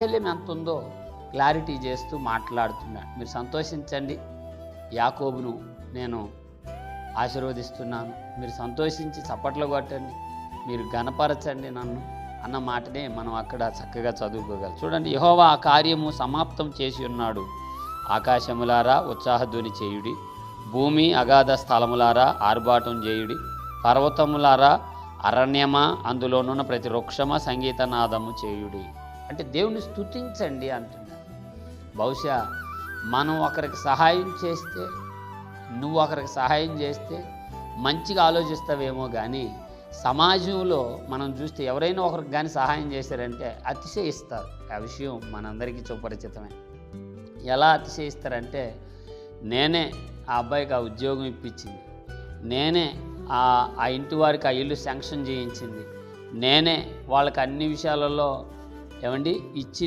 వాత్సల్యం ఎంత ఉందో క్లారిటీ చేస్తూ మాట్లాడుతున్నాడు. మీరు సంతోషించండి, యాకోబును నేను ఆశీర్వదిస్తున్నాను, మీరు సంతోషించి చప్పట్లు కొట్టండి, మీరు ఘనపరచండి నన్ను అన్న మాటనే మనం అక్కడ చక్కగా చదువుకోగలం. చూడండి, యెహోవా ఆ కార్యము సమాప్తం చేసి ఉన్నాడు. ఆకాశములారా ఉత్సాహధ్వని చేయుడి, భూమి అగాధ స్థలములారా ఆర్భాటం చేయుడి, పర్వతములారా అరణ్యమా అందులోనున్న ప్రతి వృక్షమా సంగీతనాదము చేయుడి. అంటే దేవుని స్తుతించండి అంటున్నారు. బహుశా మనం ఒకరికి సహాయం చేస్తే, నువ్వు ఒకరికి సహాయం చేస్తే మంచిగా ఆలోచిస్తావేమో, కానీ సమాజంలో మనం చూస్తే ఎవరైనా ఒకరికి కానీ సహాయం చేశారంటే అతిశయిస్తారు. ఆ విషయం మనందరికీ సుపరిచితమే. ఎలా అతిశయిస్తారంటే, నేనే ఆ అబ్బాయికి ఆ ఉద్యోగం ఇప్పించింది, నేనే ఆ ఇంటి వారికి ఆ ఇల్లు శాంక్షన్ చేయించింది, నేనే వాళ్ళకి అన్ని విషయాలలో ఇచ్చింది